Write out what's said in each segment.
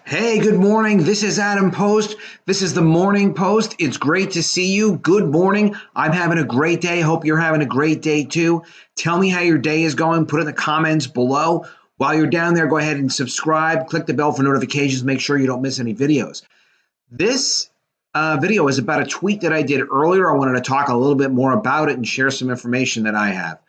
Hey, good morning. This is Adam Post. This is the Morning Post. It's great to see you. Good morning. I'm having a great day. Hope you're having a great day too. Tell me how your day is going. Put it in the comments below. While you're down there, go ahead and subscribe. Click the bell for notifications. Make sure you don't miss any videos. This video is about a tweet that I did earlier. I wanted to talk a little bit more about it and share some information that I have.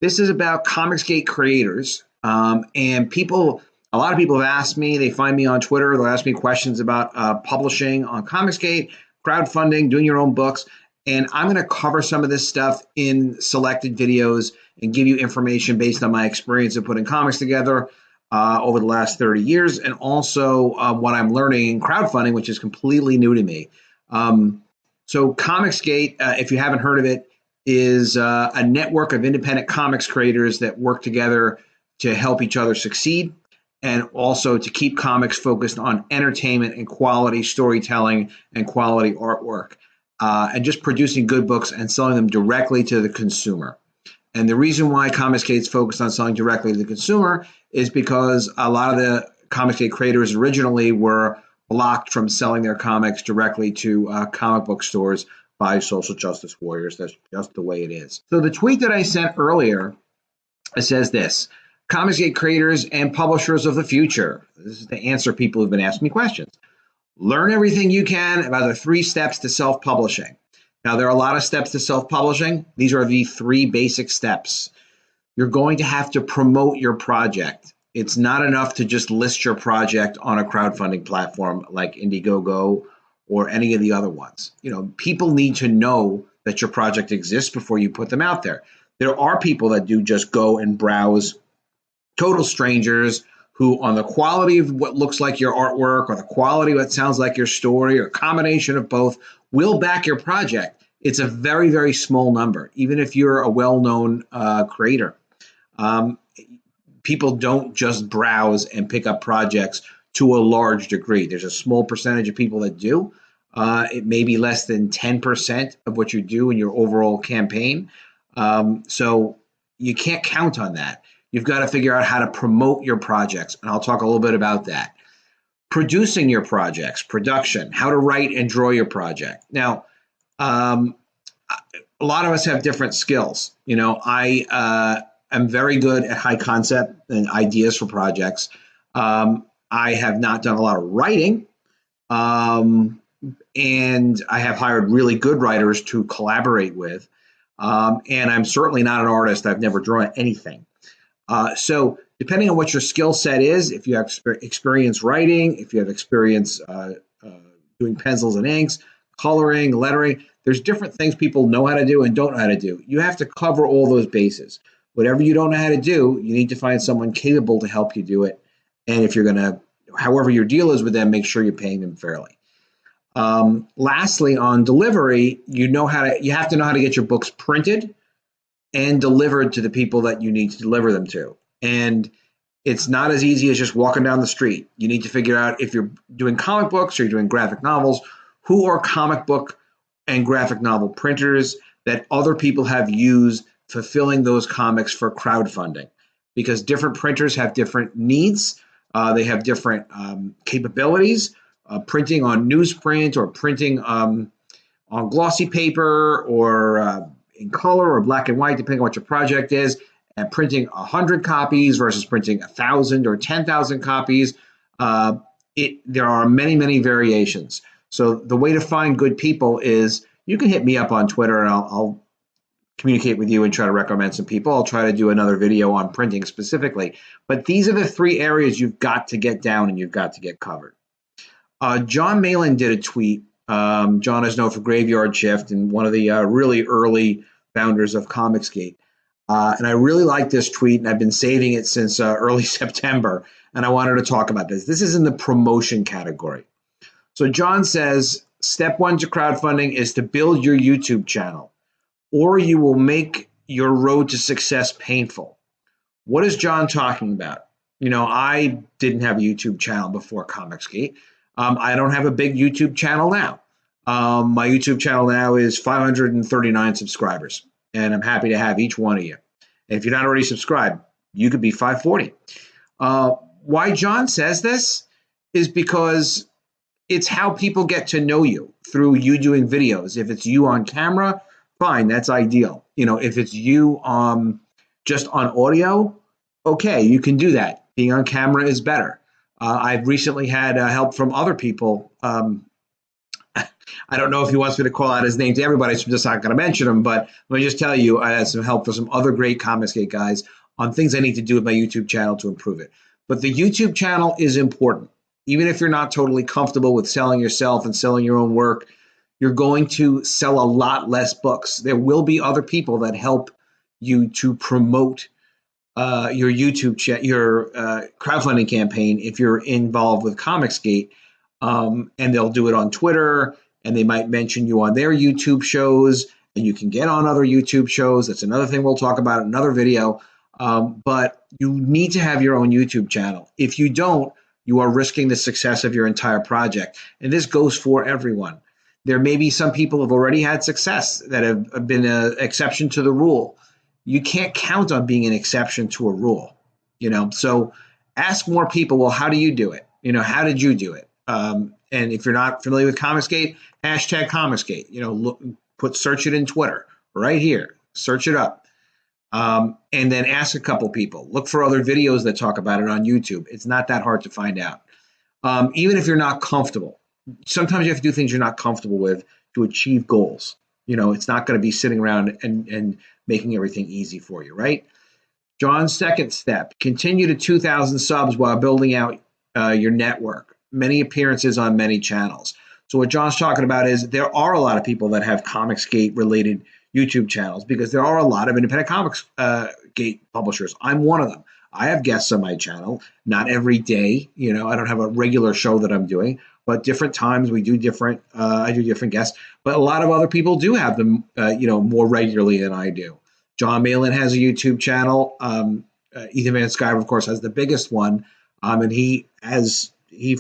This is about ComicsGate creators and people. A lot of people have asked me, they find me on Twitter, they'll ask me questions about publishing on ComicsGate, crowdfunding, doing your own books. And I'm going to cover some of this stuff in selected videos and give you information based on my experience of putting comics together over the last 30 years, and also what I'm learning in crowdfunding, which is completely new to me. So ComicsGate, if you haven't heard of it, is a network of independent comics creators that work together to help each other succeed, and also to keep comics focused on entertainment and quality storytelling and quality artwork, and just producing good books and selling them directly to the consumer. And the reason why ComicsGate is focused on selling directly to the consumer is because a lot of the ComicsGate creators originally were blocked from selling their comics directly to comic book stores by social justice warriors. That's just the way it is. So the tweet that I sent earlier, it says this: ComicsGate creators and publishers of the future. This is to answer people who've been asking me questions. Learn everything you can about the 3 steps to self-publishing. Now, there are a lot of steps to self-publishing. These are the 3 basic steps. You're going to have to promote your project. It's not enough to just list your project on a crowdfunding platform like Indiegogo or any of the other ones. You know, people need to know that your project exists before you put them out there. There are people that do just go and browse, total strangers, who on the quality of what looks like your artwork or the quality of what sounds like your story or a combination of both will back your project. It's a very, very small number, even if you're a well-known creator. People don't just browse and pick up projects to a large degree. There's a small percentage of people that do. It may be less than 10% of what you do in your overall campaign. So you can't count on that. You've got to figure out how to promote your projects, and I'll talk a little bit about that. Producing your projects, production, how to write and draw your project. Now, a lot of us have different skills. You know, I am very good at high concept and ideas for projects. I have not done a lot of writing, and I have hired really good writers to collaborate with, and I'm certainly not an artist. I've never drawn anything. So depending on what your skill set is, if you have experience writing, if you have experience doing pencils and inks, coloring, lettering, there's different things people know how to do and don't know how to do. You have to cover all those bases. Whatever you don't know how to do, you need to find someone capable to help you do it. And if you're going to, however your deal is with them, make sure you're paying them fairly. Lastly, on delivery, you have to know how to get your books printed and delivered to the people that you need to deliver them to. And it's not as easy as just walking down the street. You need to figure out, if you're doing comic books or you're doing graphic novels, who are comic book and graphic novel printers that other people have used fulfilling those comics for crowdfunding. Because different printers have different needs. They have different capabilities. Printing on newsprint or printing on glossy paper or in color or black and white, depending on what your project is, and printing 100 copies versus printing 1,000 or 10,000 copies. There are many, many variations. So the way to find good people is you can hit me up on Twitter, and I'll communicate with you and try to recommend some people. I'll try to do another video on printing specifically. But these are the 3 areas you've got to get down and you've got to get covered. John Malin did a tweet. John is known for Graveyard Shift and one of the really early founders of ComicsGate. And I really like this tweet, and I've been saving it since early September, and I wanted to talk about this. This is in the promotion category. So John says, step 1 to crowdfunding is to build your YouTube channel, or you will make your road to success painful. What is John talking about? You know, I didn't have a YouTube channel before ComicsGate. I don't have a big YouTube channel now. My YouTube channel now is 539 subscribers, and I'm happy to have each one of you. And if you're not already subscribed, you could be 540. Why John says this is because it's how people get to know you through you doing videos. If it's you on camera, fine, that's ideal. If it's you just on audio, okay, you can do that. Being on camera is better. I've recently had help from other people. I don't know if he wants me to call out his name to everybody, so I'm just not going to mention him. But let me just tell you, I had some help from some other great ComicsGate guys on things I need to do with my YouTube channel to improve it. But the YouTube channel is important. Even if you're not totally comfortable with selling yourself and selling your own work, you're going to sell a lot less books. There will be other people that help you to promote your your crowdfunding campaign if you're involved with ComicsGate, and they'll do it on Twitter, and they might mention you on their YouTube shows, and you can get on other YouTube shows. That's another thing we'll talk about in another video. But you need to have your own YouTube channel. If you don't, you are risking the success of your entire project. And this goes for everyone. There may be some people who have already had success that have been an exception to the rule. You can't count on being an exception to a rule, So ask more people, well, how do you do it? How did you do it? And if you're not familiar with ComicsGate, hashtag ComicsGate, search it in Twitter right here, search it up. And then ask a couple people. Look for other videos that talk about it on YouTube. It's not that hard to find out. Even if you're not comfortable, sometimes you have to do things you're not comfortable with to achieve goals. It's not going to be sitting around and making everything easy for you, right? John's second step, continue to 2,000 subs while building out your network. Many appearances on many channels. So what John's talking about is there are a lot of people that have ComicsGate related YouTube channels because there are a lot of independent ComicsGate publishers. I'm one of them. I have guests on my channel, not every day. I don't have a regular show that I'm doing, but different times we do different. I do different guests, but a lot of other people do have them, more regularly than I do. John Malin has a YouTube channel. Ethan Van Sciver, of course, has the biggest one, and he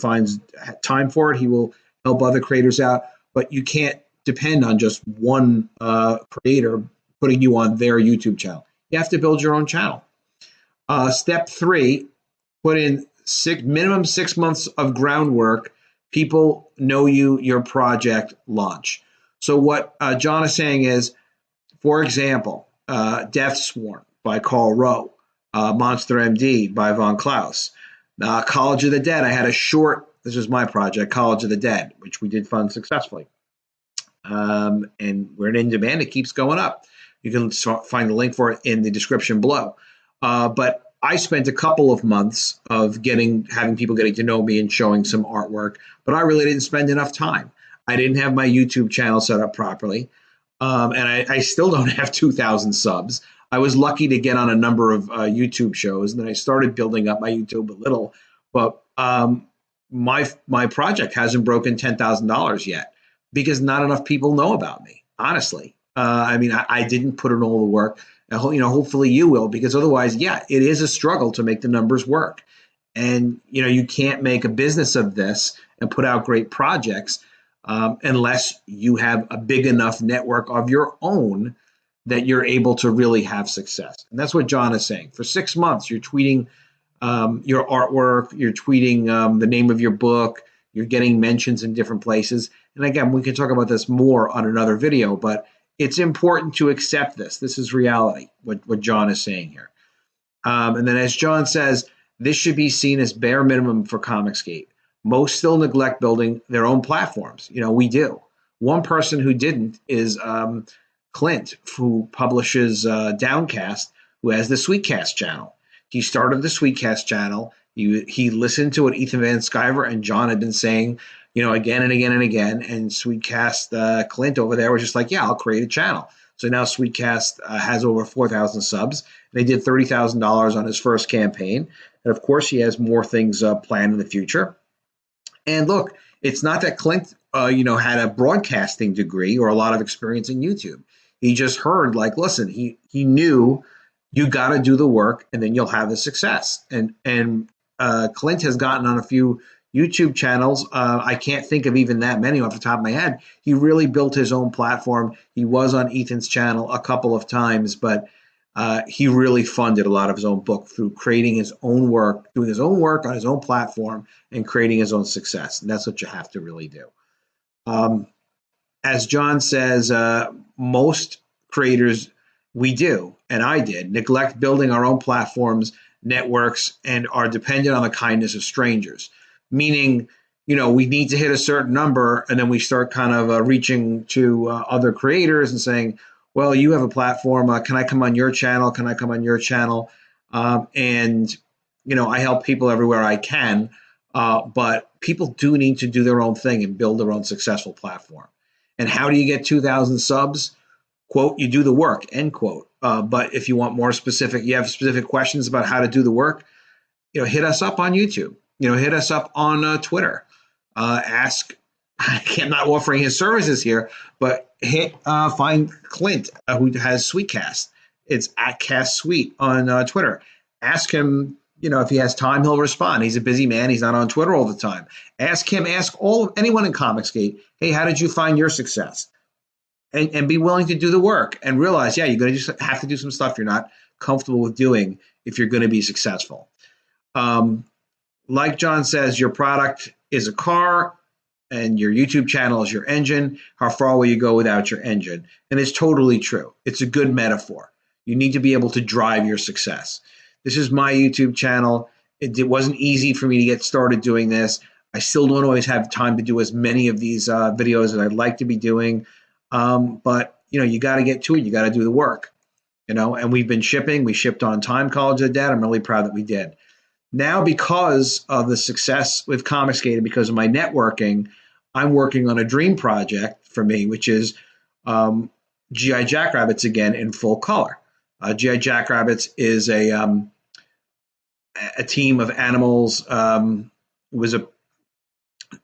finds time for it. He will help other creators out, but you can't depend on just one creator putting you on their YouTube channel. You have to build your own channel. Step 3, put in minimum 6 months of groundwork. People know you, your project, launch. So what John is saying is, for example, Death Swarm by Carl Rowe, Monster MD by Von Klaus, College of the Dead. I had a short, this is my project, College of the Dead, which we did fund successfully. And we're in demand. It keeps going up. You can find the link for it in the description below. But I spent a couple of months of having people getting to know me and showing some artwork, but I really didn't spend enough time. I didn't have my YouTube channel set up properly. And I still don't have 2,000 subs. I was lucky to get on a number of YouTube shows, and then I started building up my YouTube a little. But my project hasn't broken $10,000 yet because not enough people know about me, honestly. I didn't put in all the work. Hopefully you will, because otherwise, it is a struggle to make the numbers work. And, you can't make a business of this and put out great projects unless you have a big enough network of your own that you're able to really have success. And that's what John is saying. For 6 months, you're tweeting your artwork, you're tweeting the name of your book, you're getting mentions in different places. And again, we can talk about this more on another video, but it's important to accept this. This is reality, what John is saying here. And then as John says, this should be seen as bare minimum for ComicsGate. Most still neglect building their own platforms. We do. One person who didn't is Clint, who publishes Downcast, who has the Sweetcast channel. He started the Sweetcast channel. He listened to what Ethan Van Sciver and John had been saying, again and again and again. And Sweetcast Clint over there was just like, I'll create a channel. So now Sweetcast has over 4,000 subs. They did $30,000 on his first campaign. And of course, he has more things planned in the future. And look, it's not that Clint, had a broadcasting degree or a lot of experience in YouTube. He just heard, listen, he knew you got to do the work and then you'll have the success. And Clint has gotten on a few YouTube channels. I can't think of even that many off the top of my head. He really built his own platform. He was on Ethan's channel a couple of times, but he really funded a lot of his own book through creating his own work, doing his own work on his own platform, and creating his own success. And that's what you have to really do. Um, as John says, most creators, we do, and I did, neglect building our own platforms, networks, and are dependent on the kindness of strangers. Meaning, we need to hit a certain number, and then we start kind of reaching to other creators and saying, well, you have a platform. Can I come on your channel? Can I come on your channel? And I help people everywhere I can. But people do need to do their own thing and build their own successful platform. And how do you get 2,000 subs? Quote, you do the work, end quote. But if you want more specific, you have specific questions about how to do the work, hit us up on YouTube, hit us up on Twitter. Ask, I'm not offering his services here, but find Clint, who has Sweetcast. It's at Cast Sweet on Twitter. Ask him, if he has time, he'll respond. He's a busy man. He's not on Twitter all the time. Ask him, ask anyone in ComicsGate, hey, how did you find your success? And be willing to do the work and realize, you're going to just have to do some stuff you're not comfortable with doing if you're going to be successful. Like John says, your product is a car and your YouTube channel is your engine. How far will you go without your engine? And it's totally true. It's a good metaphor. You need to be able to drive your success. This is my YouTube channel. It wasn't easy for me to get started doing this. I still don't always have time to do as many of these videos as I'd like to be doing. But you got to get to it. You got to do the work, and we've been shipping. We shipped on time, College of the Dead. I'm really proud that we did. Now, because of the success with ComicsGate and because of my networking, I'm working on a dream project for me, which is G.I. Jackrabbits again in full color. G.I. Jackrabbits is a team of animals.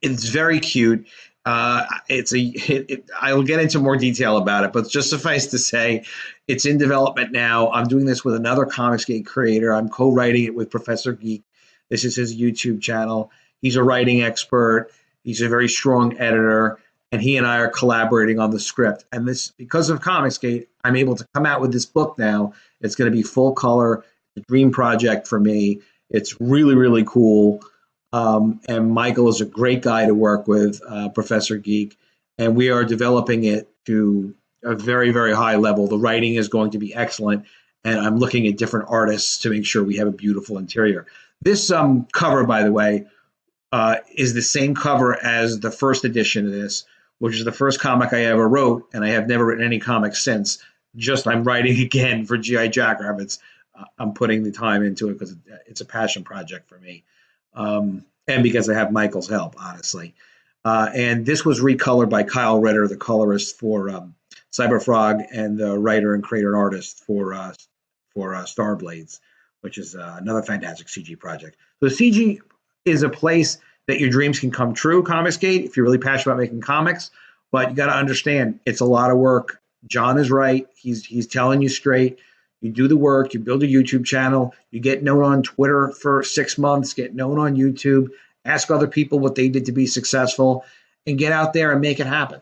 It's very cute. I'll get into more detail about it, but just suffice to say, it's in development now. I'm doing this with another ComicsGate creator. I'm co-writing it with Professor Geek. This is his YouTube channel. He's a writing expert. He's a very strong editor, and he and I are collaborating on the script. And this, because of ComicsGate, I'm able to come out with this book now. It's going to be full color, a dream project for me. It's really, really cool. And Michael is a great guy to work with, Professor Geek, and we are developing it to a very, very high level. The writing is going to be excellent, and I'm looking at different artists to make sure we have a beautiful interior. This cover, by the way, is the same cover as the first edition of this, which is the first comic I ever wrote, and I have never written any comics since. Just I'm writing again for G.I. Jackrabbits. I'm putting the time into it because it's a passion project for me. And because I have Michael's help, honestly. And this was recolored by Kyle Ritter, the colorist for Cyberfrog, and the writer and creator and artist for Starblades, which is another fantastic CG project. So CG is a place that your dreams can come true, ComicsGate, if you're really passionate about making comics. But you got to understand, it's a lot of work. John is right. He's telling you straight. You do the work, you build a YouTube channel, you get known on Twitter for 6 months, get known on YouTube, ask other people what they did to be successful, and get out there and make it happen.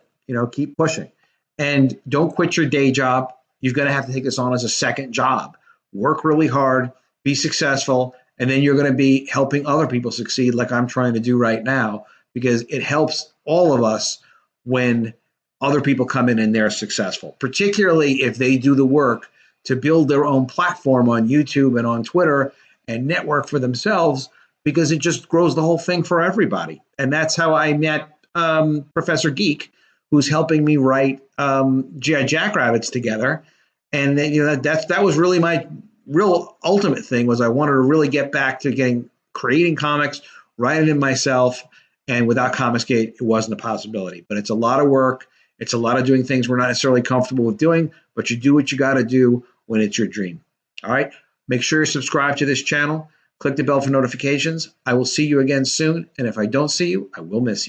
Keep pushing. And don't quit your day job. You're going to have to take this on as a second job. Work really hard, be successful, and then you're going to be helping other people succeed like I'm trying to do right now, because it helps all of us when other people come in and they're successful, particularly if they do the work to build their own platform on YouTube and on Twitter and network for themselves, because it just grows the whole thing for everybody. And that's how I met Professor Geek, who's helping me write G.I. Jackrabbits together. And then, that was really my real ultimate thing, was I wanted to really get back to creating comics, writing them myself. And without ComicsGate, it wasn't a possibility. But it's a lot of work. It's a lot of doing things we're not necessarily comfortable with doing, but you do what you got to do when it's your dream. All right. Make sure you subscribe to this channel. Click the bell for notifications. I will see you again soon. And if I don't see you, I will miss you.